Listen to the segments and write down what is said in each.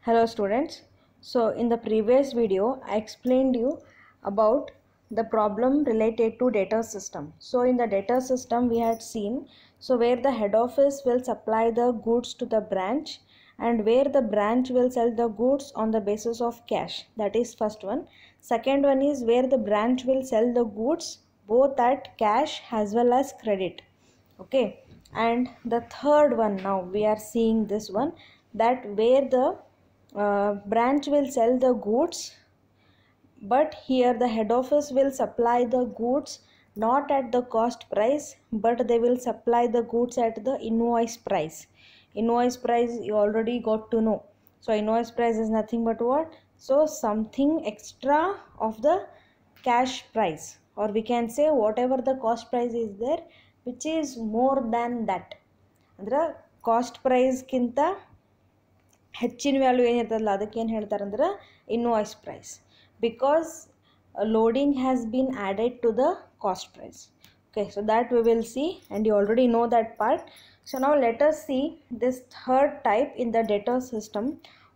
Hello students. So in the previous video I explained you about the problem related to data system. So in the data system we had seen where the head office will supply the goods to the branch and where the branch will sell the goods on the basis of cash. That is first one. Second one is where the branch will sell the goods both at cash as well as credit. Okay, and the third one, now we are seeing this one, that where the branch will sell the goods, but here the head office will supply the goods not at the cost price, but they will supply the goods at the invoice price. Invoice price you already got to know. So invoice price is nothing but what? So something extra of the cash price, or we can say whatever the cost price is there, which is more than that. ಅಂದ್ರೆ cost ಪ್ರೈಸ್ಗಿಂತ ಹೆಚ್ಚಿನ value ಏನಿರ್ತದಲ್ಲ ಅದಕ್ಕೆ ಏನು ಹೇಳ್ತಾರೆ ಅಂದ್ರೆ invoice price, because loading has been added to the cost price. Okay, so that we will see, and you already know that part. So now let us see this third type in the debtor system.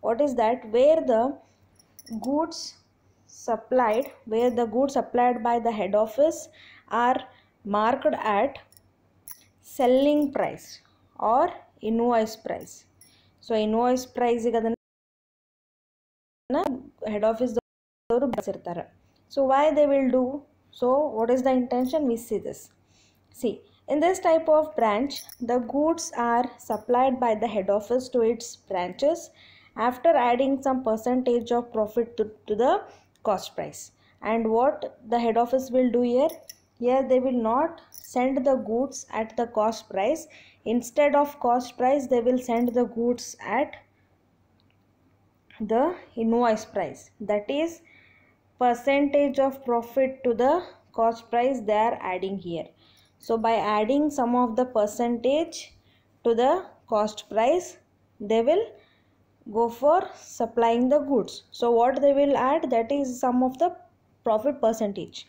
What is that? Where the goods supplied by the head office are marked at selling price or invoice price. So invoice price ಗೆ ಅದನ್ನ head office ಅವರು ಬರೆಸಿರ್ತಾರೆ. So why they will do? So what is the intention? We see this. See, in this type of branch, the goods are supplied by the head office to its branches after adding some percentage of profit to the cost price. And what the head office will do here? Here they will not send the goods at the cost price. Instead of cost price, they will send the goods at the invoice price. That is percentage of profit to the cost price they are adding here. So by adding some of the percentage to the cost price, they will go for supplying the goods. So what they will add, that is some of the profit percentage.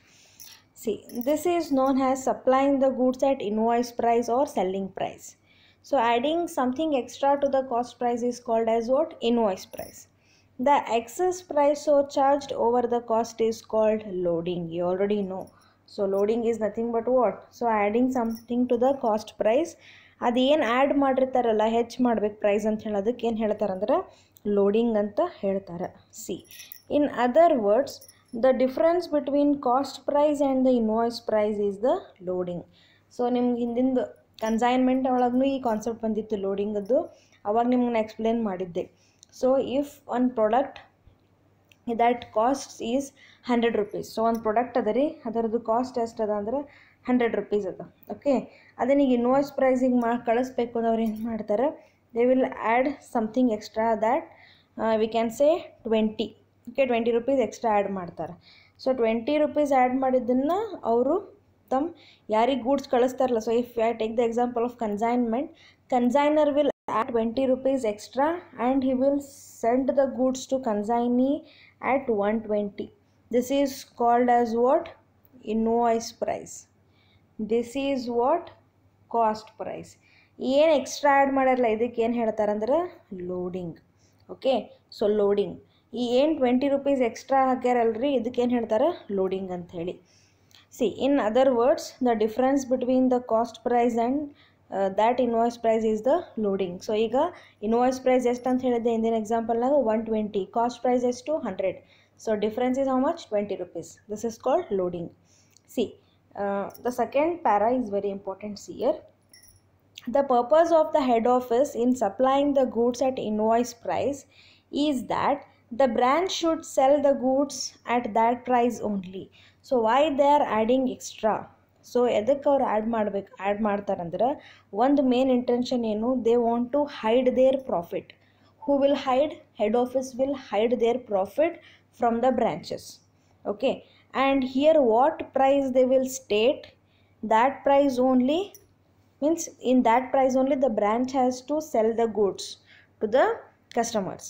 See, this is known as supplying the goods at invoice price or selling price. So adding something extra to the cost price is called as what? Invoice price. The excess price so charged over the cost is called loading. You already know. So loading is nothing but what? So adding something to the cost price. ಅದೇನು add ಮಾಡಿರ್ತಾರಲ್ಲ, ಹೆಚ್ಚು ಮಾಡ್ಬೇಕು price ಅಂತ ಹೇಳೋದಕ್ಕೆ ಏನು ಹೇಳ್ತಾರಂದ್ರೆ loading ಅಂತ ಹೇಳ್ತಾರೆ. See, in other words, the difference between cost price and the invoice price is the loading. So ನಿಮ್ಗೆ ಹಿಂದಿಂದ ಕನ್ಸೈನ್ಮೆಂಟ್ ಒಳಗೂ ಈ ಕಾನ್ಸೆಪ್ಟ್ ಬಂದಿತ್ತು ಲೋಡಿಂಗದ್ದು, ಅವಾಗ ನಿಮ್ಗೆ ಎಕ್ಸ್ಪ್ಲೇನ್ ಮಾಡಿದ್ದೆ. So if one product that costs is 100 rupees, so one product adari adaradu cost ಎಷ್ಟು ಅದ ಅಂದ್ರೆ 100 rupees ಅದ. ಓಕೆ, ಅದನ್ನೀಗ ಇನ್ವಾಯ್ಸ್ ಪ್ರೈಸಿಗೆ ಕಳಿಸ್ಬೇಕು ಅಂದ್ರೆ ಅವ್ರು ಏನು ಮಾಡ್ತಾರೆ, they will add something extra that we can say 20. Okay, 20 rupees extra add ಮಾಡ್ತಾರೆ. ಸೊ 20 rupees ಆ್ಯಡ್ ಮಾಡಿದ್ದನ್ನು ಅವರು ತಮ್ಮ ಯಾರಿಗೆ ಗೂಡ್ಸ್ ಕಳಿಸ್ತಾರಲ್ಲ, so if I take the example of consignment, consignor will add 20 rupees extra and he will send the goods to consignee at 120. This is called as what? Invoice price. This is what? Cost price. ಏನು extra add ಮಾಡ್ಯಾರಲ್ಲ ಇದಕ್ಕೆ ಏನು ಹೇಳ್ತಾರಂದ್ರೆ loading. Okay, so loading. ಈ ಏನು 20 rupees extra ಹಾಕ್ಯಾರಲ್ರಿ, ಇದಕ್ಕೆ ಏನು ಹೇಳ್ತಾರೆ? Loading ಅಂತ ಹೇಳಿ. See, in other words, the difference between the cost price and that invoice price is the loading. So ಈಗ invoice price ಎಷ್ಟು ಅಂತ ಹೇಳಿದ್ದೆ ಹಿಂದಿನ ಎಕ್ಸಾಂಪಲ್ನಾಗ 120, ಕಾಸ್ಟ್ ಪ್ರೈಸ್ ಎಷ್ಟು 100. So difference is how much? 20 rupees. This is called loading. See, the second para is very important here. The purpose of the head office in supplying the goods at invoice price is that the branch should sell the goods at that price only. So why they are adding extra? So ಎದಕ್ಕೆ ಅವ್ರು add ಮಾಡ್ತಾರಂದ್ರೆ ಒಂದು main intention ಏನು, they want to hide their profit. Who will hide? Head office will hide their profit from the branches. Okay, and here what price they will state, that price only, means in that price only the branch has to sell the goods to the customers.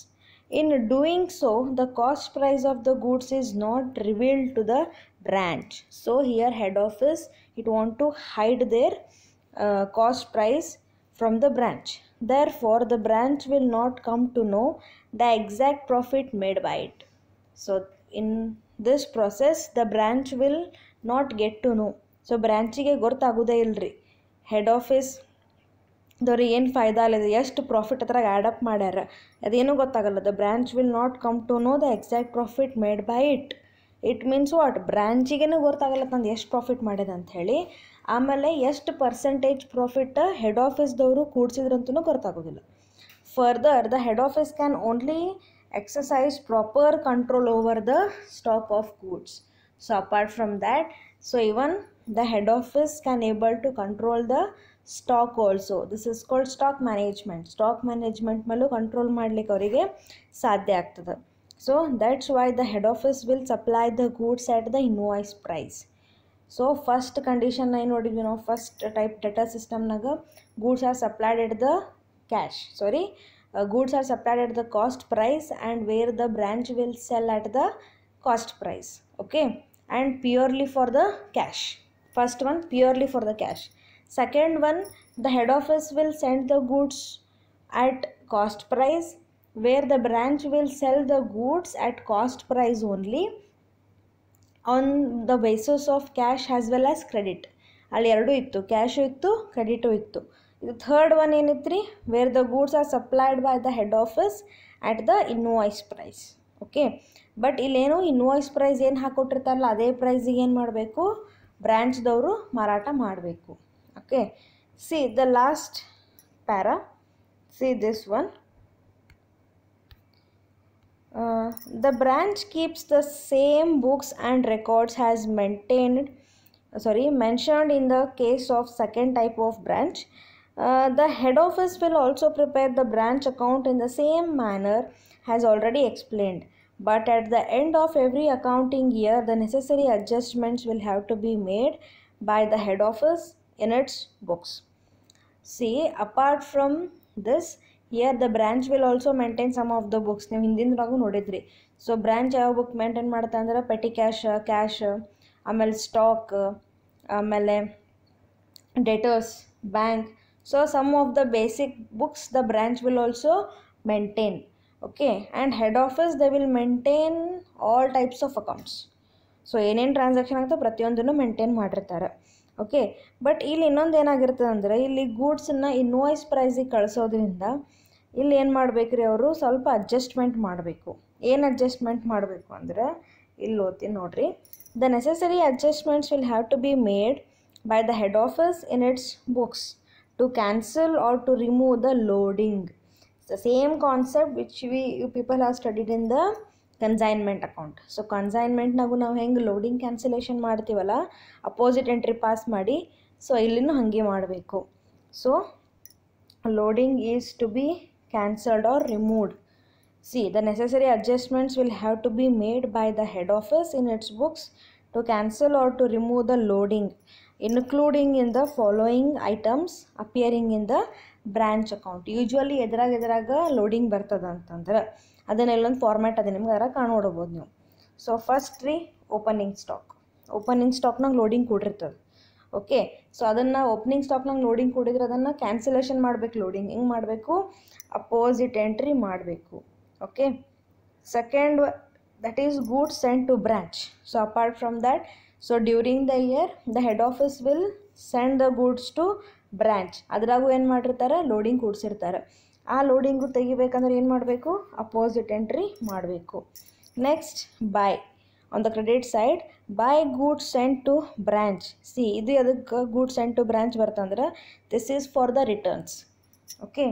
In doing so, the cost price of the goods is not revealed to the branch. So here head office, it want to hide their cost price from the branch. therefore the branch will not come to know the exact profit made by it. So in this process the branch will not get to know. So ಬ್ರ್ಯಾಂಚಿಗೆ ಗೊತ್ತಾಗೋದೇ ಇಲ್ಲರಿ head office ದವ್ರಿಗೆ ಏನು ಫಾಯ್ದಾ ಅಲ್ಲಿದೆ, ಎಷ್ಟು profit ಅದ್ರಾಗ add up ಮಾಡ್ಯಾರ ಅದೇನೂ ಗೊತ್ತಾಗಲ್ಲ. The branch will not come to know the exact profit made by it. It means what, ಬ್ರ್ಯಾಂಚಿಗೇನು ಗೊತ್ತಾಗಲ್ಲ ತಂದು ಎಷ್ಟು ಪ್ರಾಫಿಟ್ ಮಾಡಿದೆ ಅಂಥೇಳಿ. ಆಮೇಲೆ ಎಷ್ಟು ಪರ್ಸೆಂಟೇಜ್ ಪ್ರಾಫಿಟ್ ಹೆಡ್ ಆಫೀಸ್ದವರು ಕೂಡಿಸಿದ್ರಂತೂ ಗೊತ್ತಾಗೋದಿಲ್ಲ. Further the head office can only exercise proper control over the stock of goods. So apart from that, so even the head office can able to control the stock also. This is called stock management. Stock management ಮೇಲೂ control ಮಾಡ್ಲಿಕ್ಕೆ ಅವರಿಗೆ ಸಾಧ್ಯ ಆಗ್ತದೆ. So that's why the head office will supply the goods at the invoice price. So first condition ಏನು ನೋಡಿದ್ವಿ ನಾವು, first type data ಸಿಸ್ಟಮ್ನಾಗ goods are supplied at the cash, goods are supplied at the cost price and where the branch will sell at the cost price, okay, and purely for the cash. First one purely for the cash. Second one, the head office will send the goods at cost price where the branch will sell the goods at cost price only on the basis of cash as well as credit. ಅಲ್ಲಿ ಎರಡೂ ಇತ್ತು, cash ಇತ್ತು, credit ಇತ್ತು. ಇದು third one ಏನಿತ್ತು ರೀ, where the goods are supplied by the head office at the invoice price. Okay, but ಇಲ್ಲೇನು invoice price ಏನು ಹಾಕ್ಕೊಟ್ಟಿರ್ತಾರಲ್ಲ ಅದೇ ಪ್ರೈಸಿಗೆ ಏನು ಮಾಡಬೇಕು, ಬ್ರ್ಯಾಂಚ್ದವರು ಮಾರಾಟ ಮಾಡಬೇಕು. Okay, see the last para, see this one. The branch keeps the same books and records as mentioned in the case of second type of branch. The head office will also prepare the branch account in the same manner as already explained, but at the end of every accounting year the necessary adjustments will have to be made by the head office in its books. See, apart from this, here the branch will also maintain some of the books. ನೀವು ಹಿಂದಿನದಾಗೂ ನೋಡಿದ್ರಿ. So branch ಯಾವ book maintain ಮಾಡುತ್ತೆ ಅಂದ್ರೆ petty cash, ಆಮೇಲೆ stock, ಆಮೇಲೆ debtors, bank. So some of the basic books the branch will also maintain. Okay, and head office they will maintain all types of accounts. So ಏನೇನು transaction ಆಗ್ತದೆ ಪ್ರತಿಯೊಂದನ್ನು maintain ಮಾಡಿರ್ತಾರೆ. Okay, but ಇಲ್ಲಿ ಇನ್ನೊಂದು ಏನಾಗಿರ್ತದೆ ಅಂದರೆ ಇಲ್ಲಿ ಗೂಡ್ಸನ್ನು ಇನ್ವಾಯ್ಸ್ ಪ್ರೈಸಿಗೆ ಕಳಿಸೋದ್ರಿಂದ ಇಲ್ಲಿ ಏನು ಮಾಡಬೇಕು ರೀ, ಅವರು ಸ್ವಲ್ಪ ಅಡ್ಜಸ್ಟ್ಮೆಂಟ್ ಮಾಡಬೇಕು. ಏನು ಅಡ್ಜಸ್ಟ್ಮೆಂಟ್ ಮಾಡಬೇಕು ಅಂದರೆ ಇಲ್ಲಿ ಓದ್ತೀನಿ ನೋಡಿರಿ. The necessary adjustments will have to be made by the head office in its books to cancel or to remove the loading. It's the same concept which you people have studied in the consignment account. So consignment nagu ನಾವು ಹೆಂಗೆ loading cancellation ಮಾಡ್ತೀವಲ್ಲ opposite entry pass ಮಾಡಿ, so ಇಲ್ಲಿನೂ ಹಾಗೆ ಮಾಡಬೇಕು. So loading is to be cancelled or removed. See, the necessary adjustments will have to be made by the head office in its books to cancel or to remove the loading, including in the following items appearing in the branch account. Usually ಎದ್ರಾಗ loading ಬರ್ತದೆ ಅಂತಂದ್ರೆ ಅದನ್ನೆಲ್ಲೊಂದು format ಅದೇ ನಿಮ್ಗೆ ಅದರ ಕಾಣೋಡ್ಬೋದು ನೀವು. So first reopening ಸ್ಟಾಕ್ನಾಗ ಲೋಡಿಂಗ್ ಕೂಡಿರ್ತದೆ. ಓಕೆ, ಸೊ ಅದನ್ನು ಓಪನಿಂಗ್ ಸ್ಟಾಕ್ನಾಗ ಲೋಡಿಂಗ್ ಕೂಡಿದ್ರೆ ಅದನ್ನು ಕ್ಯಾನ್ಸಲೇಷನ್ ಮಾಡಬೇಕು. ಲೋಡಿಂಗ್ ಹೆಂಗೆ ಮಾಡಬೇಕು, ಅಪೋಸಿಟ್ ಎಂಟ್ರಿ ಮಾಡಬೇಕು. Okay, second that is goods sent to branch. So apart from that, so during the year the head office will send the goods to branch. ಅದ್ರಾಗೂ ಏನು ಮಾಡಿರ್ತಾರೆ, ಲೋಡಿಂಗ್ ಕೂಡಿಸಿರ್ತಾರೆ. ಆ ಲೋಡಿಂಗು ತೆಗಿಬೇಕಂದ್ರೆ ಏನು ಮಾಡಬೇಕು, ಅಪೋಸಿಟ್ ಎಂಟ್ರಿ ಮಾಡಬೇಕು. Next by on the credit side, by goods sent to branch. See ಇದು ಅದಕ್ಕೆ ಗೂಡ್ಸ್ ಸೆಂಟ್ ಟು ಬ್ರಾಂಚ್ ಬರ್ತಂದ್ರೆ this is for the returns. Okay,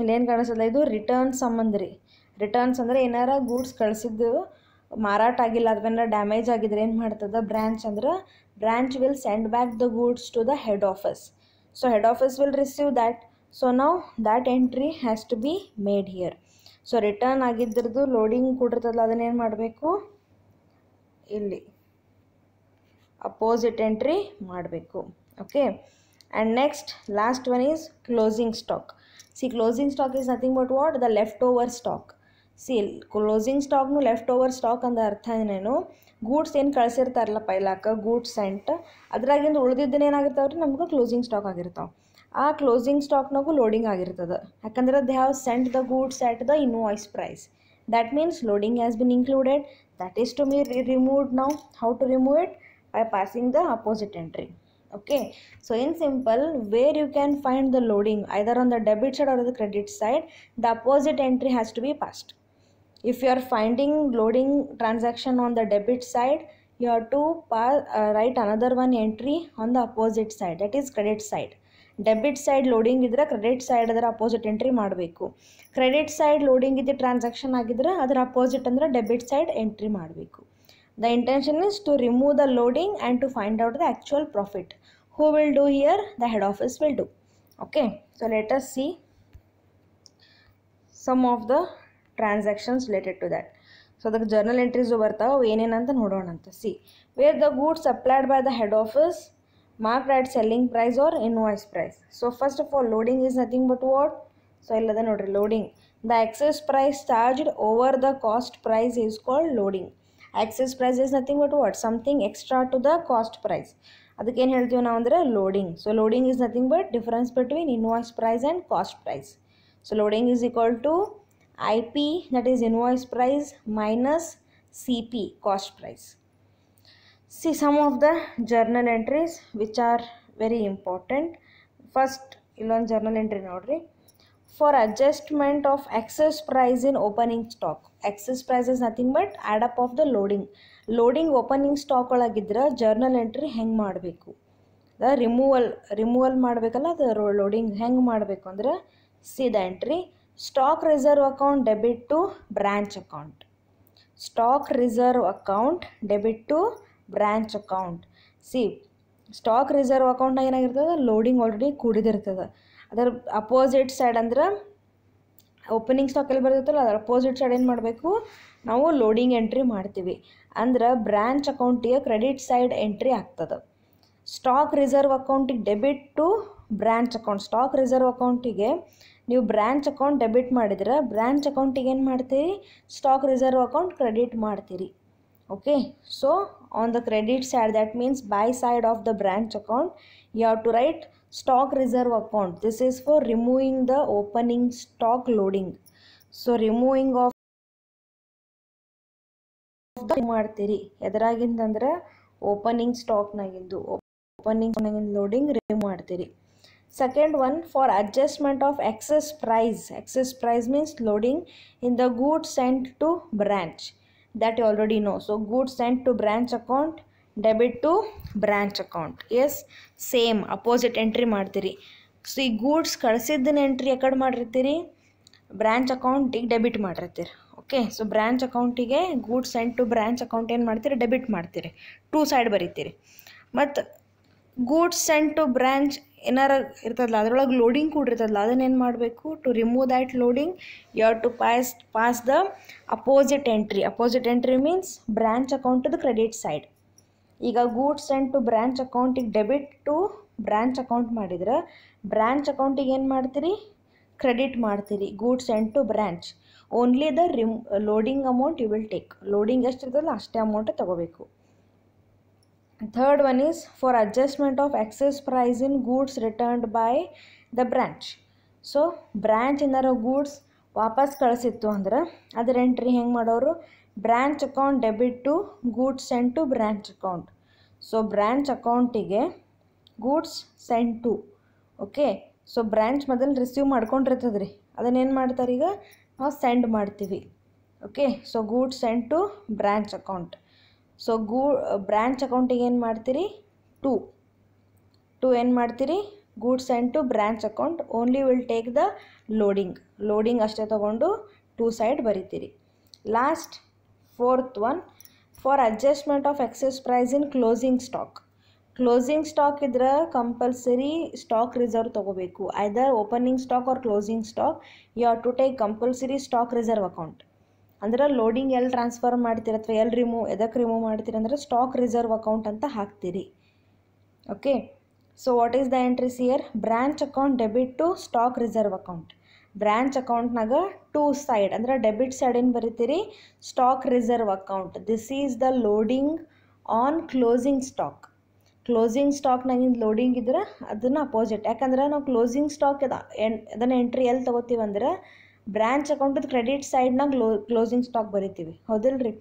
ಇಲ್ಲೇನು ಕಾಣಿಸಲ್ಲ, ಇದು ರಿಟರ್ನ್ಸ್ ಸಂಬಂಧ ರೀ. ರಿಟರ್ನ್ಸ್ ಅಂದರೆ ಏನಾರ ಗೂಡ್ಸ್ ಕಳಿಸಿದ್ದು ಮಾರಾಟ ಆಗಿಲ್ಲ, ಅದನ್ನ ಡ್ಯಾಮೇಜ್ ಆಗಿದ್ರೆ ಏನು ಮಾಡ್ತದೆ ಬ್ರಾಂಚ್ ಅಂದ್ರೆ, branch will send back the goods to the head office. So head office will receive that. So ನಾವು that entry has to be made here. So return ಆಗಿದ್ರದ್ದು ಲೋಡಿಂಗ್ ಕೊಡಿರ್ತದಲ್ಲ ಅದನ್ನೇನು ಮಾಡಬೇಕು, ಇಲ್ಲಿ ಅಪೋಸಿಟ್ ಎಂಟ್ರಿ ಮಾಡಬೇಕು. Okay, and next last one is closing stock. See closing stock is nothing but what, the left over stock. See closing ಸ್ಟಾಕ್ನು left over stock ಅಂದ ಅರ್ಥ ಏನೇನು, ಗೂಡ್ಸ್ ಏನು ಕಳಿಸಿರ್ತಾರಲ್ಲ ಪೈಲಾಕ ಗೂಡ್ಸ್ ಸೆಂಟ್, ಅದ್ರಾಗಿಂದ ಉಳಿದಿದ್ದನ್ನ ಏನಾಗಿರ್ತಾವೆ ರೀ ನಮ್ಗೆ ಕ್ಲೋಸಿಂಗ್ ಸ್ಟಾಕ್ ಆಗಿರ್ತಾವೆ. ಆ ಕ್ಲೋಸಿಂಗ್ ಸ್ಟಾಕ್ನಾಗೂ ಲೋಡಿಂಗ್ ಆಗಿರ್ತದೆ. ಯಾಕಂದ್ರೆ they have sent the goods at the invoice price. That means loading has been included. That is to be removed now. How to remove it? By passing the opposite entry. Okay. So in simple, where you can find the loading either on the debit side or the credit side, the opposite entry has to be passed. If you are finding loading transaction on the debit side, you have to write another one entry on the opposite side, that is credit side. Debit side loading ಇದ್ದರೆ credit side ಅದರ opposite entry ಮಾಡಬೇಕು. Credit side loading ಇದ್ದು transaction ಆಗಿದ್ರೆ ಅದರ opposite ಅಂದರೆ debit side entry ಮಾಡಬೇಕು. The intention is to remove the loading and to find out the actual profit. Who will do here? The head office will do. Okay, so let us see some of the transactions related to that. So ಅದಕ್ಕೆ journal entries ಬರ್ತಾವೆ, ಏನೇನಂತ ನೋಡೋಣ ಅಂತ. C where the goods supplied by the head office marked at selling price or invoice price. So first of all, loading is nothing but what? So illada nodri, loading. The excess price charged over the cost price is called loading. Excess price is nothing but what? Something extra to the cost price. ಅದಕ್ಕೆ ಏನು ಹೇಳ್ತೀವಿ ನಾವು ಅಂದರೆ loading. So loading is nothing but difference between invoice price and cost price. So loading is equal to IP, that is invoice price, minus CP, cost price. See some of the journal entries which are very important. First illon journal entry nodri. For adjustment of excess price in opening stock. Excess price is nothing but add up of the loading. Loading opening stock ಒಳಗಿದ್ರೆ journal entry ಹೆಂಗೆ ಮಾಡಬೇಕು? The removal ಮಾಡಬೇಕಲ್ಲ, ಅದು loading ಹೆಂಗೆ ಮಾಡಬೇಕು ಅಂದರೆ, see the entry. Stock reserve account debit to branch account. Stock reserve account debit to branch account. C stock reserve ಅಕೌಂಟ್ನಾಗ ಏನಾಗಿರ್ತದೆ, loading already ಕೂಡಿದಿರ್ತದೆ. ಅದರ opposite side ಅಂದ್ರೆ ಓಪನಿಂಗ್ ಸ್ಟಾಕ್ ಎಲ್ಲಿ ಬರ್ತೈತಲ್ಲ ಅದರ ಅಪೋಸಿಟ್ ಸೈಡ್ ಏನು ಮಾಡಬೇಕು, ನಾವು ಲೋಡಿಂಗ್ ಎಂಟ್ರಿ ಮಾಡ್ತೀವಿ. ಅಂದ್ರೆ ಬ್ರ್ಯಾಂಚ್ ಅಕೌಂಟಿಗೆ ಕ್ರೆಡಿಟ್ ಸೈಡ್ ಎಂಟ್ರಿ ಆಗ್ತದೆ. ಸ್ಟಾಕ್ ರಿಸರ್ವ್ ಅಕೌಂಟಿಗೆ debit to branch account. Stock reserve ಅಕೌಂಟಿಗೆ ನೀವು ಬ್ರ್ಯಾಂಚ್ ಅಕೌಂಟ್ ಡೆಬಿಟ್ ಮಾಡಿದ್ರೆ ಬ್ರ್ಯಾಂಚ್ ಅಕೌಂಟಿಗೆ ಏನು ಮಾಡ್ತೀರಿ, ಸ್ಟಾಕ್ ರಿಸರ್ವ್ ಅಕೌಂಟ್ ಕ್ರೆಡಿಟ್ ಮಾಡ್ತೀರಿ. Okay, so on the credit side, that means buy side of the branch account, you have to write stock reserve account. This is for removing the opening stock loading. So removing of the ಮಾಡ್ತೀರಿ ಎದರಾಗಿಂದಂದ್ರೆ opening ಸ್ಟಾಕ್ನಾಗಿಂದು, opening loading remove ಮಾಡ್ತೀರಿ. Second one, for adjustment of excess price. Excess price means loading in the goods sent to branch. That you already know. So goods sent to branch account, debit to branch account. Yes, same opposite entry ಮಾಡ್ತೀರಿ. So ಈ goods ಕಳಿಸಿದ್ದನ್ನ entry ಯಾಕಡೆ ಮಾಡಿರ್ತೀರಿ, branch ಅಕೌಂಟಿಗೆ debit ಮಾಡಿರ್ತೀರಿ. Okay, so branch ಅಕೌಂಟಿಗೆ goods sent to branch account ಏನು ಮಾಡ್ತೀರಿ, ಡೆಬಿಟ್ ಮಾಡ್ತೀರಿ, ಟೂ ಸೈಡ್ ಬರೀತೀರಿ. ಮತ್ತು ಗೂಡ್ಸ್ ಸೆಂಟ್ ಟು ಬ್ರ್ಯಾಂಚ್ ಏನಾರ ಇರ್ತದಲ್ಲ ಅದರೊಳಗೆ ಲೋಡಿಂಗ್ ಕೂಡ ಇರ್ತದಲ್ಲ, ಅದನ್ನೇನು ಮಾಡಬೇಕು, to remove that loading you have to pass the opposite entry. Opposite entry means branch ಅಕೌಂಟದ ಕ್ರೆಡಿಟ್ ಸೈಡ್. ಈಗ ಗೂಡ್ಸ್ ಸೆಂಟ್ ಟು ಬ್ರ್ಯಾಂಚ್ ಅಕೌಂಟಿಗೆ ಡೆಬಿಟ್ ಟು ಬ್ರ್ಯಾಂಚ್ ಅಕೌಂಟ್ ಮಾಡಿದ್ರೆ ಬ್ರ್ಯಾಂಚ್ ಅಕೌಂಟಿಗೆ ಏನು ಮಾಡ್ತೀರಿ, ಕ್ರೆಡಿಟ್ ಮಾಡ್ತೀರಿ. Goods sent to branch, only the loading amount you will take. Loading ಎಷ್ಟು ಇರ್ತದಲ್ಲ ಅಷ್ಟೇ ಅಮೌಂಟ್ ತೊಗೋಬೇಕು. Third one is for adjustment of excess price in goods returned by the branch. So branch ಏನಾರ goods ವಾಪಸ್ ಕಳಿಸಿತ್ತು ಅಂದ್ರೆ ಅದರ ಎಂಟ್ರಿ ಹೆಂಗೆ ಮಾಡೋರು, branch account debit to goods sent to branch account. So branch ಅಕೌಂಟಿಗೆ goods sent to. Okay, so branch ಮೊದಲು receive ಮಾಡ್ಕೊಂಡಿರ್ತದೆ ರೀ, ಅದನ್ನೇನು ಮಾಡ್ತಾರೆ ಈಗ ನಾವು ಸೆಂಡ್ ಮಾಡ್ತೀವಿ. Okay, so goods sent to branch account. So branch ಅಕೌಂಟಿಗೆ ಏನು ಮಾಡ್ತೀರಿ, ಟು ಏನು ಮಾಡ್ತೀರಿ, goods sent to branch account, only will take the loading ಅಷ್ಟೇ ತೊಗೊಂಡು to side ಬರೀತೀರಿ. Last fourth one, for adjustment of excess price in closing stock. Closing stock ಇದ್ರೆ compulsory stock reserve ತೊಗೋಬೇಕು. Either opening stock or closing stock you have to take compulsory stock reserve account. ಅಂದ್ರೆ loading ಎಲ್ಲಿ transfer ಮಾಡ್ತೀರಿ ಅಥವಾ ಎಲ್ಲಿ ಎದಕ್ಕೆ remove ಮಾಡ್ತೀರಿ ಅಂದರೆ ಸ್ಟಾಕ್ ರಿಸರ್ವ್ ಅಕೌಂಟ್ ಅಂತ ಹಾಕ್ತೀರಿ. Okay, so what is the entries here, branch account debit to stock reserve account. Branch ಅಕೌಂಟ್ನಾಗ ಟೂ ಸೈಡ್ ಅಂದರೆ ಡೆಬಿಟ್ ಸೈಡ್ ಏನು ಬರೀತೀರಿ, stock reserve account. This is the loading on closing stock. Closing ಸ್ಟಾಕ್ನಾಗಿಂದ loading ಇದ್ರೆ ಅದನ್ನು opposite. ಯಾಕಂದ್ರೆ ನಾವು closing stock ಅದನ್ನು ಎಂಟ್ರಿ ಎಲ್ಲಿ ತೊಗೋತೀವಿ ಅಂದ್ರೆ ಬ್ರ್ಯಾಂಚ್ ಅಕೌಂಟದ ಕ್ರೆಡಿಟ್ ಸೈಡ್ನಾಗ ಕ್ಲೋಸಿಂಗ್ ಸ್ಟಾಕ್ ಬರಿತೀವಿ, ಹೌದಿಲ್ಲ ರೀ.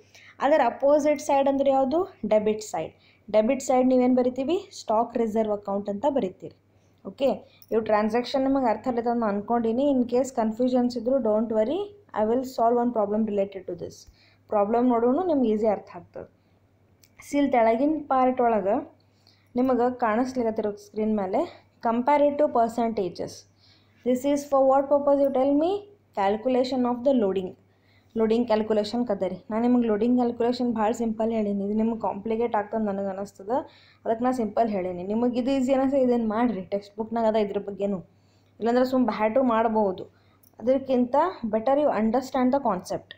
ಅದರ ಅಪೋಸಿಟ್ ಸೈಡ್ ಅಂದ್ರೆ ಯಾವುದು? Debit side. ಡೆಬಿಟ್ ಸೈಡ್ ನೀವೇನು ಬರಿತೀವಿ? ಸ್ಟಾಕ್ ರಿಸರ್ವ್ ಅಕೌಂಟ್ ಅಂತ ಬರಿತೀರಿ. ಓಕೆ, ಇವು ಟ್ರಾನ್ಸಾಕ್ಷನ್ ನಿಮಗೆ ಅರ್ಥ ಆಗತ್ತೆ ಅಂತ ಅಂದ್ಕೊಂಡಿನಿ. ಇನ್ ಕೇಸ್ ಕನ್ಫ್ಯೂಷನ್ಸ್ ಇದ್ದರೂ don't worry, I will solve one problem related to this. Problem ನೋಡೋಣ, ನಿಮ್ಗೆ ಈಸಿ ಅರ್ಥ ಆಗ್ತದೆ. ಇಲ್ಲಿ ತೆಳಗಿನ ಪಾರ್ಟ್ ಒಳಗೆ ನಿಮಗೆ ಕಾಣಿಸ್ಲಿಕ್ಕತ್ತಿರೋ ಸ್ಕ್ರೀನ್ ಮೇಲೆ comparative percentages. This is for what purpose? You tell me calculation of the loading calculation ಕದರಿ. ನಾನು ನಿಮಗೆ ಲೋಡಿಂಗ್ ಕ್ಯಾಲ್ಕುಲೇಷನ್ ಭಾಳ ಸಿಂಪಲ್ ಹೇಳೀನಿ. ಇದು ನಿಮ್ಗೆ ಕಾಂಪ್ಲಿಕೇಟ್ ಆಗ್ತದೆ ನನಗೆ ಅನ್ನಿಸ್ತದೆ, ಅದಕ್ಕೆ ನಾನು ಸಿಂಪಲ್ ಹೇಳೀನಿ. ನಿಮಗೆ ಇದು ಈಸಿ ಅನ್ನಿಸ್ತದೆ, ಇದನ್ನು ಮಾಡಿರಿ. ಟೆಕ್ಸ್ಟ್ ಬುಕ್ನಾಗ ಅದ ಇದ್ರ ಬಗ್ಗೆನೂ, ಇಲ್ಲಾಂದ್ರೆ ಸುಮ್ಮ ಬ್ಯಾಟು ಮಾಡ್ಬೋದು. ಅದಕ್ಕಿಂತ better you understand the concept.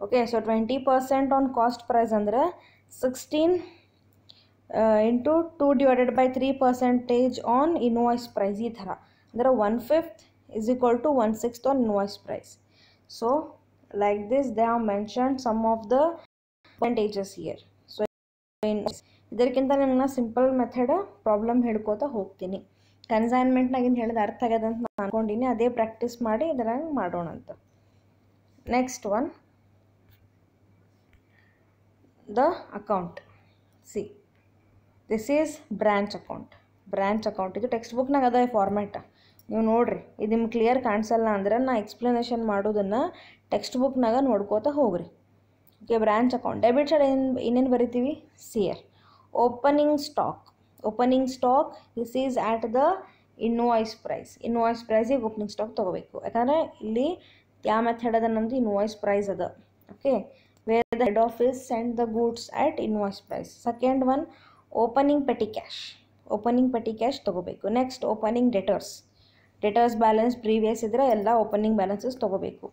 Okay, so 20% on cost price ಅಂದರೆ 16 ಇಂಟು 2/3% ಆನ್ ಇನ್ವಾಯ್ಸ್ ಪ್ರೈಸ್. ಈ ಥರ ಅಂದರೆ 1/5 is equal to 1/6 on invoice price. So like this they have mentioned some of the percentages here. So ಇದಕ್ಕಿಂತ ನಿಮ್ಮನ್ನ simple method problem ಹೇಳ್ಕೋತಾ ಹೋಗ್ತೀನಿ. ಕನ್ಸೈನ್ಮೆಂಟ್ನಾಗಿಂದ ಹೇಳಿದ ಅರ್ಥ ಆಗ್ಯದ ಅಂತ ನಾನು ಅನ್ಕೊಂಡಿನಿ. ಅದೇ ಪ್ರಾಕ್ಟೀಸ್ ಮಾಡಿ ಇದರಾಗ ಮಾಡೋಣ ಅಂತ. Next one, the account. C, this is branch account. ಇದು ಟೆಕ್ಸ್ಟ್ ಬುಕ್ನಾಗ ಅದ ಫಾರ್ಮ್ಯಾಟ್, ನೀವು ನೋಡಿರಿ. ಇದು ನಿಮ್ಗೆ ಕ್ಲಿಯರ್ ಕಾಣಿಸಲ್ಲ ಅಂದ್ರೆ ನಾ ಎಕ್ಸ್ಪ್ಲನೇಷನ್ ಮಾಡೋದನ್ನು ಟೆಕ್ಸ್ಟ್ ಬುಕ್ನಾಗ ನೋಡ್ಕೋತಾ ಹೋಗ್ರಿ. Okay, branch account. Debit side ಏನೇನು ಬರಿತೀವಿ? ಸಿಯರ್. Opening stock this is at the invoice ಪ್ರೈಸಿಗೆ ಓಪನಿಂಗ್ ಸ್ಟಾಕ್ ತೊಗೋಬೇಕು. ಯಾಕಂದರೆ ಇಲ್ಲಿ ಯಾವ ಮೆಥಡ್ ಅದ ನಮ್ಮದು? ಇನ್ವಾಯ್ಸ್ ಪ್ರೈಸ್ ಅದ. Okay, where the head office send the goods at invoice price. Second one, opening petty cash ತೊಗೋಬೇಕು. Next, opening debtors balance previous ಇದ್ದರೆ ಎಲ್ಲ ಓಪನಿಂಗ್ ಬ್ಯಾಲೆನ್ಸಸ್ ತೊಗೋಬೇಕು.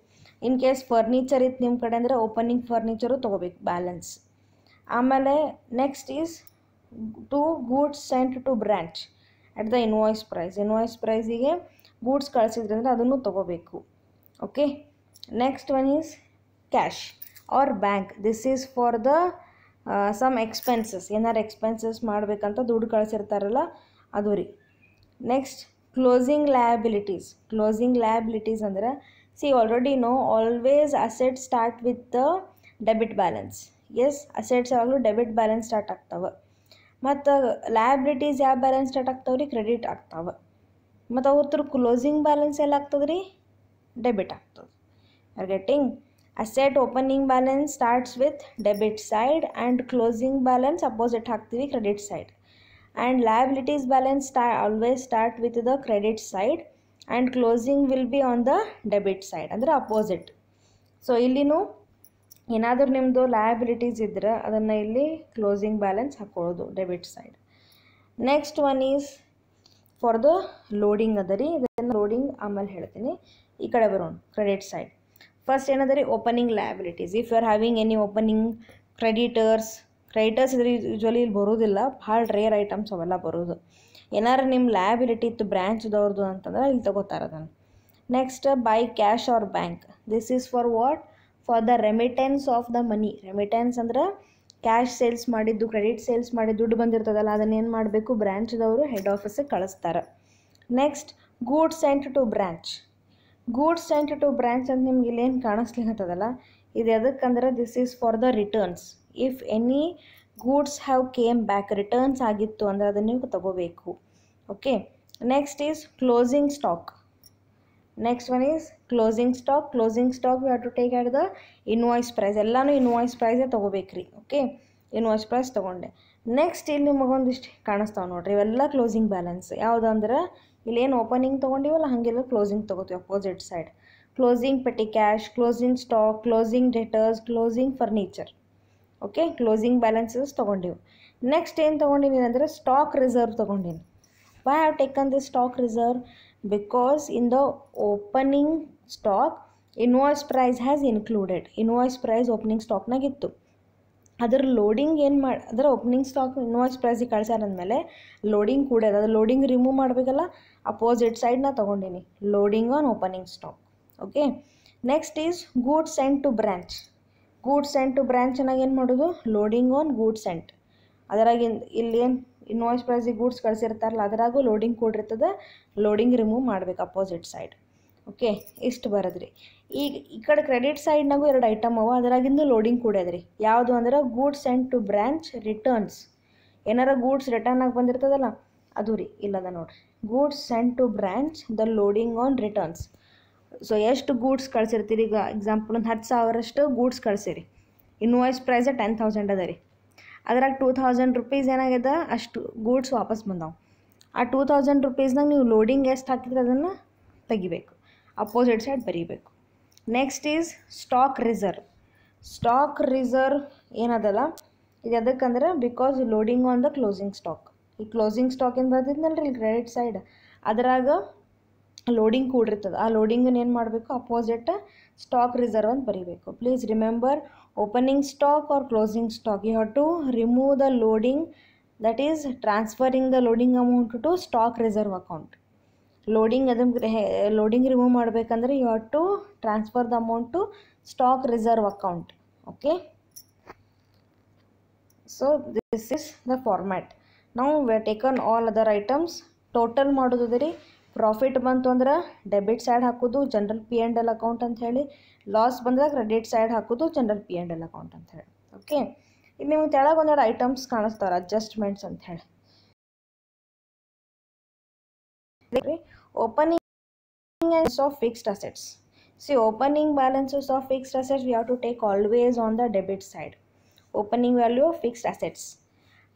ಇನ್ ಕೇಸ್ ಫರ್ನಿಚರ್ ಇತ್ತು ನಿಮ್ಮ ಕಡೆ ಅಂದರೆ ಓಪನಿಂಗ್ ಫರ್ನಿಚರು ತೊಗೋಬೇಕು ಬ್ಯಾಲೆನ್ಸ್. ಆಮೇಲೆ next is goods sent to branch at the invoice ಪ್ರೈಸಿಗೆ ಗೂಡ್ಸ್ ಕಳಿಸಿದ್ರೆ ಅಂದರೆ ಅದನ್ನು ತೊಗೋಬೇಕು. Okay, next one is cash or bank. This is for the sum expenses. ಏನಾರು ಎಕ್ಸ್ಪೆನ್ಸಸ್ ಮಾಡಬೇಕಂತ ದುಡ್ಡು ಕಳಿಸಿರ್ತಾರಲ್ಲ ಅದು ರೀ. ನೆಕ್ಸ್ಟ್, ಕ್ಲೋಸಿಂಗ್ ಲಯಬಿಲಿಟೀಸ್ ಅಂದರೆ, see already know always asset start with the debit balance. Yes, assets ಯಾವಾಗಲೂ ಡೆಬಿಟ್ ಬ್ಯಾಲೆನ್ಸ್ ಸ್ಟಾರ್ಟ್ ಆಗ್ತಾವೆ. ಮತ್ತು ಲಯಬಿಲಿಟೀಸ್ ಯಾವ ಬ್ಯಾಲೆನ್ಸ್ ಸ್ಟಾರ್ಟ್ ಆಗ್ತಾವೆ ರೀ? ಕ್ರೆಡಿಟ್ ಆಗ್ತಾವೆ. ಮತ್ತು ಅವ್ರ ಕ್ಲೋಸಿಂಗ್ ಬ್ಯಾಲೆನ್ಸ್ ಎಲ್ಲ ಆಗ್ತದೆ ರೀ? ಡೆಬಿಟ್ ಆಗ್ತದೆ. Are getting? Asset opening balance starts with debit side and closing balance opposite ಹಾಕ್ತೀವಿ, credit side. And liabilities balance always start with the credit side and closing will be on the debit side, ಅಂದರೆ opposite. So ಇಲ್ಲಿನೂ ಏನಾದರೂ ನಿಮ್ಮದು liabilities ಇದ್ದರೆ ಅದನ್ನು ಇಲ್ಲಿ closing balance ಹಾಕ್ಕೊಳ್ಳೋದು debit side. Next one is for the loading ಅದ ರೀ. ಇದನ್ನು ಲೋಡಿಂಗ್ ಆಮೇಲೆ ಹೇಳ್ತೀನಿ. ಈ ಕಡೆ ಬರೋಣ, ಕ್ರೆಡಿಟ್ ಸೈಡ್. ಫಸ್ಟ್ ಏನದ ರೀ? Opening liabilities. If you are having any opening creditors ಇದ್ರೆ ಯೂಶ್ವಲಿ ಇಲ್ಲಿ ಬರೋದಿಲ್ಲ, ಭಾಳ ರೇರ್ ಐಟಮ್ಸ್ ಅವೆಲ್ಲ ಬರೋದು. ಏನಾರು ನಿಮ್ಮ ಲಯಬಿಲಿಟಿ ಇತ್ತು ಬ್ರ್ಯಾಂಚ್ದವ್ರದ್ದು ಅಂತಂದ್ರೆ ಇಲ್ಲಿ ತೊಗೋತಾರೆ ಅದನ್ನು. Next, by cash or bank. This is for what? For the remittance of the money. Remittance ಅಂದ್ರೆ ಕ್ಯಾಶ್ ಸೇಲ್ಸ್ ಮಾಡಿದ್ದು, ಕ್ರೆಡಿಟ್ ಸೇಲ್ಸ್ ಮಾಡಿ ದುಡ್ಡು ಬಂದಿರ್ತದಲ್ಲ, ಅದನ್ನು ಏನು ಮಾಡಬೇಕು? ಬ್ರ್ಯಾಂಚ್ದವರು ಹೆಡ್ ಆಫೀಸಿಗೆ ಕಳಿಸ್ತಾರೆ. Next, goods sent to branch ಅಂತ ನಿಮ್ಗೆ ಇಲ್ಲೇನು ಕಾಣಿಸ್ಲಿಕ್ಕತ್ತದಲ್ಲ, ಇದು ಎದಕ್ಕಂದ್ರೆ this is for the returns. If any goods have came back, returns ಆಗಿತ್ತು ಅಂದರೆ ಅದನ್ನು ನೀವು ತಗೋಬೇಕು. Okay, next is closing stock. Next one is closing stock we have to take at the invoice price. ಎಲ್ಲನೂ ಇನ್ವಾಯ್ಸ್ ಪ್ರೈಸೇ ತೊಗೋಬೇಕ್ರಿ. Okay, invoice price ತೊಗೊಂಡೆ. Next ಇಲ್ಲಿ ನಿಮಗೊಂದಿಷ್ಟು ಕಾಣಿಸ್ತಾವೆ ನೋಡಿರಿ, ಇವೆಲ್ಲ ಕ್ಲೋಸಿಂಗ್ ಬ್ಯಾಲೆನ್ಸ್. ಯಾವುದಂದ್ರೆ ಇಲ್ಲೇನು ಓಪನಿಂಗ್ ತೊಗೊಂಡಿವಲ್ಲ ಹಾಗೆಲ್ಲ ಕ್ಲೋಸಿಂಗ್ ತೊಗೋತೀವಿ opposite side. Closing petty cash, closing stock, closing debtors, closing furniture. Okay, closing balances ತೊಗೊಂಡಿವಿ. ನೆಕ್ಸ್ಟ್ ಏನು ತೊಗೊಂಡಿನಿ ಅಂದರೆ ಸ್ಟಾಕ್ ರಿಸರ್ವ್ ತೊಗೊಂಡಿನಿ. Why have taken this stock reserve? Because in the opening stock invoice price has included. Invoice price opening ಸ್ಟಾಕ್ನಾಗಿತ್ತು. ಅದರ loading ಅದರ opening stock invoice ಪ್ರೈಸಿಗೆ ಕಳ್ಸಾರಂದಮೇಲೆ ಲೋಡಿಂಗ್ ಕೂಡ ಅದು ಲೋಡಿಂಗ್ ರಿಮೂವ್ ಮಾಡಬೇಕಲ್ಲ, ಅಪೋಸಿಟ್ ಸೈಡ್ನ ತೊಗೊಂಡಿನಿ. Loading on opening stock. Okay, next is goods sent to branch. Goods sent to branch ಚೆನ್ನಾಗಿ ಏನು ಮಾಡೋದು? Loading on goods sent. ಅದರಾಗಿ ಇಲ್ಲೇನು ಇನ್ವಾಯ್ಸ್ ಪ್ರೈಸಿಗೆ ಗೂಡ್ಸ್ ಕಳಿಸಿರ್ತಾರಲ್ಲ ಅದರಾಗೂ ಲೋಡಿಂಗ್ ಕೊಡಿರ್ತದೆ, ಲೋಡಿಂಗ್ ರಿಮೂವ್ ಮಾಡ್ಬೇಕು ಅಪೋಸಿಟ್ ಸೈಡ್. ಓಕೆ, ಇಷ್ಟು ಬರೋದ್ರಿ. ಈಗ ಈ ಕಡೆ ಕ್ರೆಡಿಟ್ ಸೈಡ್ನಾಗೂ 2 ಐಟಮ್ ಅವ, ಅದರಾಗಿಂದು ಲೋಡಿಂಗ್ ಕೂಡ್ಯದ್ರಿ. ಯಾವುದು ಅಂದ್ರೆ goods send to branch returns. ಏನಾರ ಗೂಡ್ಸ್ ರಿಟರ್ನ್ ಆಗಿ ಬಂದಿರ್ತದಲ್ಲ ಅದು ರೀ, ಇಲ್ಲದ ನೋಡ್ರಿ, goods send to branch the loading on returns. So ಎಷ್ಟು ಗೂಡ್ಸ್ ಕಳಿಸಿರ್ತೀರಿ, ಈಗ ಎಕ್ಸಾಂಪಲ್ ಒಂದು 10,000 ಗೂಡ್ಸ್ ಕಳಿಸಿರಿ, ಇನ್ವಾಯ್ಸ್ ಪ್ರೈಸ್ 10,000 ಅದ ರೀ, ಅದ್ರಾಗ 2,000 ರೂಪೀಸ್ ಏನಾಗ್ಯದ ಅಷ್ಟು ಗೂಡ್ಸ್ ವಾಪಸ್ ಬಂದಾವೆ. ಆ 2,000 ರೂಪೀಸ್ನಾಗ ನೀವು ಲೋಡಿಂಗ್ ಎಷ್ಟು ಹಾಕಿದ್ರೆ ಅದನ್ನು ತೆಗಿಬೇಕು, ಅಪೋಸಿಟ್ ಸೈಡ್ ಬರೀಬೇಕು. Next is stock reserve. Stock reserve ಏನದಲ್ಲ ಇದು ಅದಕ್ಕಂದ್ರೆ because loading on the closing stock. ಈ ಕ್ಲೋಸಿಂಗ್ ಸ್ಟಾಕ್ ಏನು ಬರ್ತಿದ್ನಲ್ರಿ ಇಲ್ಲಿ ಕ್ರೆಡಿಟ್ ಸೈಡ್, ಅದರಾಗ ಲೋಡಿಂಗ್ ಕೂಡಿರ್ತದೆ. ಆ ಲೋಡಿಂಗನ್ನು ಏನು ಮಾಡಬೇಕು, ಅಪೋಸಿಟ್ ಸ್ಟಾಕ್ ರಿಸರ್ವ್ ಅಂತ ಬರೀಬೇಕು. Please remember, opening stock or closing stock, you have to remove the loading, that is transferring the loading amount to stock reserve account. Loading loading remove ಮಾಡಬೇಕಂದ್ರೆ you have to transfer the amount to stock reserve account. Okay, so this is the format. ನಾವು we have taken all other items. Total ಮಾಡೋದು ರೀ, profit ಬಂತು ಅಂದ್ರೆ debit side ಹಾಕೋದು general P&L account ಅಂತ ಹೇಳಿ, loss ಬಂದಾಗ ಕ್ರೆಡಿಟ್ ಸೈಡ್ ಹಾಕೋದು ಜನರಲ್ P&L ಅಕೌಂಟ್ ಅಂತ ಹೇಳಿ. ಓಕೆ, ಇಲ್ಲಿ ನಿಮ್ಗೆ ಕೆಳಗೆ ಒಂದೆರಡು ಐಟಮ್ಸ್ ಕಾಣಿಸ್ತಾರೆ, ಅಡ್ಜಸ್ಟ್ಮೆಂಟ್ಸ್ ಅಂತ ಹೇಳಿ. Opening balance of fixed assets. See, opening balances of fixed assets we have to take always on the debit side. Opening value of fixed assets.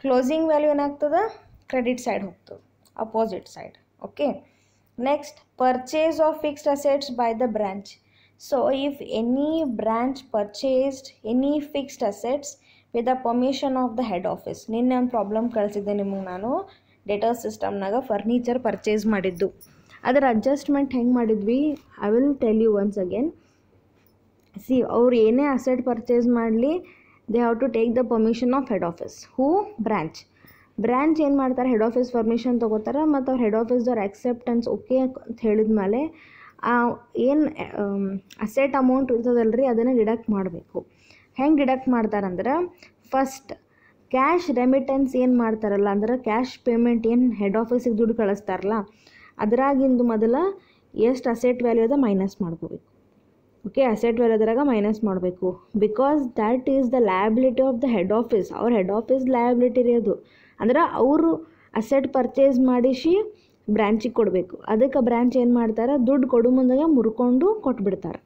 Closing value ಏನಾಗ್ತದೆ, credit side ಹೋಗ್ತದೆ, opposite side. Okay. Next, purchase of fixed assets by the branch. So, if any branch purchased any fixed assets with the permission of the head office. ನಿನ್ನೆ ಒಂದು problem ಕಳಿಸಿದ್ದೆ ನಿಮಗೆ ನಾನು, data ಸಿಸ್ಟಮ್ನಾಗ furniture purchase ಮಾಡಿದ್ದು, ಅದರ adjustment ಹೆಂಗೆ ಮಾಡಿದ್ವಿ, I will tell you once again. See, ಅವ್ರು ಏನೇ ಅಸೆಟ್ ಪರ್ಚೇಸ್ ಮಾಡಲಿ, they have to take the permission of head office. Who? Branch ಏನು ಮಾಡ್ತಾರೆ, ಹೆಡ್ ಆಫೀಸ್ ಪರ್ಮಿಷನ್ ತೊಗೋತಾರೆ, ಮತ್ತು ಅವ್ರು ಹೆಡ್ ಆಫೀಸ್ದವ್ರು ಆಕ್ಸೆಪ್ಟೆನ್ಸ್ ಓಕೆ ಅಂತ ಹೇಳಿದ ಮೇಲೆ ಏನು ಅಸೆಟ್ ಅಮೌಂಟ್ ಇರ್ತದಲ್ರಿ ಅದನ್ನು ಡಿಡಕ್ಟ್ ಮಾಡಬೇಕು. ಹೆಂಗೆ ಡಿಡಕ್ಟ್ ಮಾಡ್ತಾರಂದ್ರೆ, ಫಸ್ಟ್ ಕ್ಯಾಶ್ ರೆಮಿಟೆನ್ಸ್ ಏನು ಮಾಡ್ತಾರಲ್ಲ, ಅಂದ್ರೆ ಕ್ಯಾಶ್ ಪೇಮೆಂಟ್ ಏನು ಹೆಡ್ ಆಫೀಸಿಗೆ ದುಡ್ಡು ಕಳಿಸ್ತಾರಲ್ಲ, ಅದರಾಗಿಂದು ಮೊದಲು ಎಷ್ಟು ಅಸೆಟ್ ವ್ಯಾಲ್ಯೂ ಅದ ಮೈನಸ್ ಮಾಡ್ಕೋಬೇಕು. ಓಕೆ, ಅಸೆಟ್ ವ್ಯಾಲ್ಯೂ ಅದರಾಗ ಮೈನಸ್ ಮಾಡಬೇಕು, because that is the liability of the head office. ಅವ್ರ ಹೆಡ್ ಆಫೀಸ್ ಲಯಬಿಲಿಟಿ ರೀ ಅದು. ಅಂದ್ರೆ ಅವರು ಅಸೆಟ್ ಪರ್ಚೇಸ್ ಮಾಡಿಸಿ ಬ್ರ್ಯಾಂಚಿಗೆ ಕೊಡಬೇಕು, ಅದಕ್ಕೆ ಬ್ರ್ಯಾಂಚ್ ಏನು ಮಾಡ್ತಾರೆ, ದುಡ್ಡು ಕೊಡು ಮುಂದಾಗ ಮುರ್ಕೊಂಡು ಕೊಟ್ಬಿಡ್ತಾರೆ.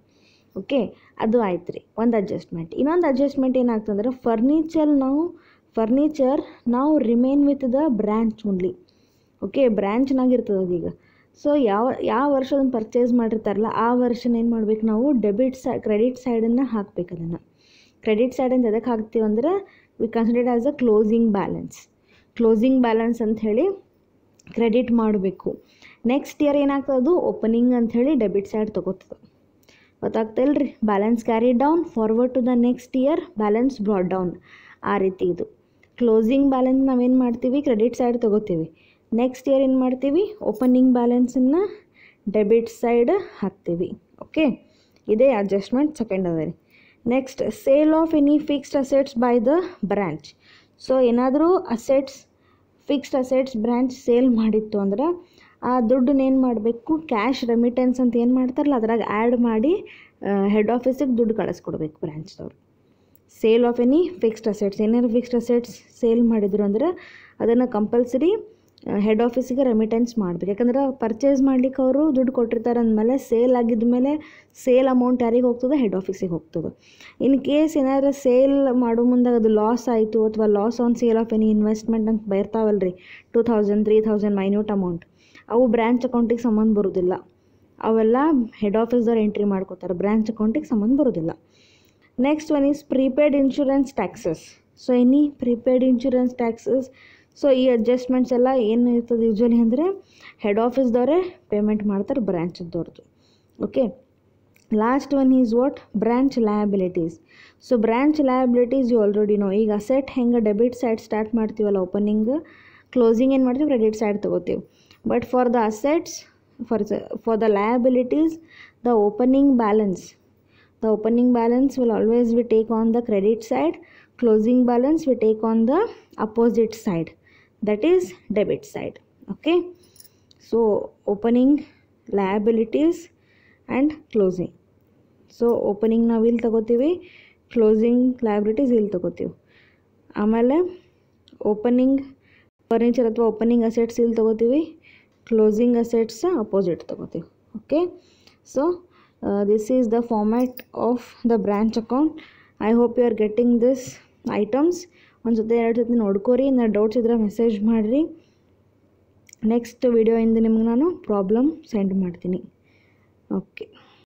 ಓಕೆ, ಅದು ಆಯ್ತು ರೀ ಒಂದು ಅಡ್ಜಸ್ಟ್ಮೆಂಟ್. ಇನ್ನೊಂದು ಅಡ್ಜಸ್ಟ್ಮೆಂಟ್ ಏನಾಗ್ತಂದ್ರೆ, ಫರ್ನಿಚರ್ ನಾವು remain with the branch only. Okay, ಬ್ರ್ಯಾಂಚ್ನಾಗ ಇರ್ತದೆ ಅದೀಗ. ಸೊ ಯಾವ ವರ್ಷ ಅದನ್ನು ಪರ್ಚೇಸ್ ಮಾಡಿರ್ತಾರಲ್ಲ ಆ ವರ್ಷನ ಏನು ಮಾಡ್ಬೇಕು ನಾವು, ಕ್ರೆಡಿಟ್ ಸೈಡನ್ನು ಹಾಕ್ಬೇಕು. ಅದನ್ನು ಕ್ರೆಡಿಟ್ ಸೈಡನ್ನು ಎದಕ್ಕೆ ಹಾಕ್ತೀವಿ ಅಂದ್ರೆ, we consider as a closing balance ಅಂತ ಹೇಳಿ ಕ್ರೆಡಿಟ್ ಮಾಡಬೇಕು. ನೆಕ್ಸ್ಟ್ ಇಯರ್ ಏನಾಗ್ತದೆ, ಅದು ಓಪನಿಂಗ್ ಅಂಥೇಳಿ ಡೆಬಿಟ್ ಸೈಡ್ ತೊಗೋತದೆ. ಗೊತ್ತಾಗ್ತಿಲ್ಲ ರೀ, balance carry down forward to the next year, balance brought down, ಆ ರೀತಿ ಇದು. ಕ್ಲೋಸಿಂಗ್ ಬ್ಯಾಲೆನ್ಸ್ ನಾವೇನು ಮಾಡ್ತೀವಿ, ಕ್ರೆಡಿಟ್ ಸೈಡ್ ತೊಗೋತೀವಿ. ನೆಕ್ಸ್ಟ್ ಇಯರ್ ಏನು ಮಾಡ್ತೀವಿ, ಓಪನಿಂಗ್ ಬ್ಯಾಲೆನ್ಸನ್ನು ಡೆಬಿಟ್ ಸೈಡ್ ಹಾಕ್ತೀವಿ. ಓಕೆ, ಇದೇ ಅಡ್ಜಸ್ಟ್ಮೆಂಟ್ ಸೆಕೆಂಡ್ ಅದ ರೀ. Next, sale of any fixed assets by the branch. So ಏನಾದರೂ ಫಿಕ್ಸ್ಡ್ ಅಸೆಟ್ಸ್ ಬ್ರ್ಯಾಂಚ್ ಸೇಲ್ ಮಾಡಿತ್ತು ಅಂದ್ರೆ ಆ ದುಡ್ಡನ್ನ ಏನು ಮಾಡಬೇಕು, ಕ್ಯಾಶ್ ರೆಮಿಟೆನ್ಸ್ ಅಂತ ಏನು ಮಾಡ್ತಾರಲ್ಲ ಅದ್ರಾಗ ಆ್ಯಡ್ ಮಾಡಿ ಹೆಡ್ ಆಫೀಸಿಗೆ ದುಡ್ಡು ಕಳಿಸ್ಕೊಡ್ಬೇಕು ಬ್ರ್ಯಾಂಚ್ದವ್ರು. Sale of any fixed assets, ಏನಾದ್ರು ಫಿಕ್ಸ್ಡ್ ಅಸೆಟ್ಸ್ ಸೇಲ್ ಮಾಡಿದ್ರು ಅಂದ್ರೆ ಅದನ್ನು ಕಂಪಲ್ಸರಿ ಹೆಡ್ ಆಫೀಸಿಗೆ ರೆಮಿಟೆನ್ಸ್ ಮಾಡಬೇಕು. ಯಾಕಂದ್ರೆ ಪರ್ಚೇಸ್ ಮಾಡ್ಲಿಕ್ಕೆ ಅವರು ದುಡ್ಡು ಕೊಟ್ಟಿರ್ತಾರೆ ಅಂದಮೇಲೆ ಸೇಲ್ ಆಗಿದ್ದ ಮೇಲೆ ಸೇಲ್ ಅಮೌಂಟ್ ಯಾರಿಗೆ ಹೋಗ್ತದೆ, ಹೆಡ್ ಆಫೀಸಿಗೆ ಹೋಗ್ತದೆ. ಇನ್ ಕೇಸ್ ಏನಾದರೂ ಸೇಲ್ ಮಾಡೋ ಮುಂದಾಗ ಅದು ಲಾಸ್ ಆಯಿತು, ಅಥವಾ loss on sale of any investment ಅಂತ ಬರ್ತಾವಲ್ರಿ, 2,000 3,000 ಮೈನ್ಯೂಟ್ ಅಮೌಂಟ್, ಅವು ಬ್ರ್ಯಾಂಚ್ ಅಕೌಂಟಿಗೆ ಸಂಬಂಧ ಬರೋದಿಲ್ಲ. ಅವೆಲ್ಲ ಹೆಡ್ ಆಫೀಸ್ದವ್ರು ಎಂಟ್ರಿ ಮಾಡ್ಕೋತಾರೆ, ಬ್ರ್ಯಾಂಚ್ ಅಕೌಂಟಿಗೆ ಸಂಬಂಧ ಬರೋದಿಲ್ಲ. Next one is prepaid insurance taxes. So any prepaid insurance taxes. So ಈ ಅಡ್ಜಸ್ಟ್ಮೆಂಟ್ಸ್ ಎಲ್ಲ ಏನು ಇರ್ತದೆ ಯೂಶ್ವಲಿ ಅಂದರೆ ಹೆಡ್ ಆಫೀಸ್ದವರೇ ಪೇಮೆಂಟ್ ಮಾಡ್ತಾರೆ ಬ್ರ್ಯಾಂಚದವ್ರದ್ದು. Okay, last one is what, branch liabilities. So branch liabilities you already know. ಈಗ ಅಸೆಟ್ ಹೆಂಗೆ ಡೆಬಿಟ್ ಸೈಡ್ ಸ್ಟಾರ್ಟ್ ಮಾಡ್ತೀವಲ್ಲ, ಓಪನಿಂಗ್ ಕ್ಲೋಸಿಂಗ್ ಏನು ಮಾಡ್ತೀವಿ, ಕ್ರೆಡಿಟ್ ಸೈಡ್ ತೊಗೋತೀವಿ. But for the assets, for the liabilities, the opening balance will always be take on the credit side, closing balance we take on the opposite side. that is debit side. Okay, so opening liabilities and closing. So opening ನಾವು ಇಲ್ಲಿ ತಗೋತೀವಿ, closing liabilities ಇಲ್ಲಿ ತಗೋತೀವಿ. ಆಮೇಲೆ opening furniture ಅಥವಾ opening assets ಇಲ್ಲಿ ತಗೋತೀವಿ, closing assets opposite ತಗೋತೀವಿ. Okay, so this is the format of the branch account. I hope you are getting this items. ಒಂದು ಜೊತೆ 2 ಸತಿ ನೋಡ್ಕೋರಿ. ನಾನು ಡೌಟ್ಸ್ ಇದ್ರೆ ಮೆಸೇಜ್ ಮಾಡಿರಿ. ನೆಕ್ಸ್ಟ್ ವಿಡಿಯೋಯಿಂದ ನಿಮ್ಗೆ ನಾನು ಪ್ರಾಬ್ಲಮ್ ಸೆಂಡ್ ಮಾಡ್ತೀನಿ. ಓಕೆ.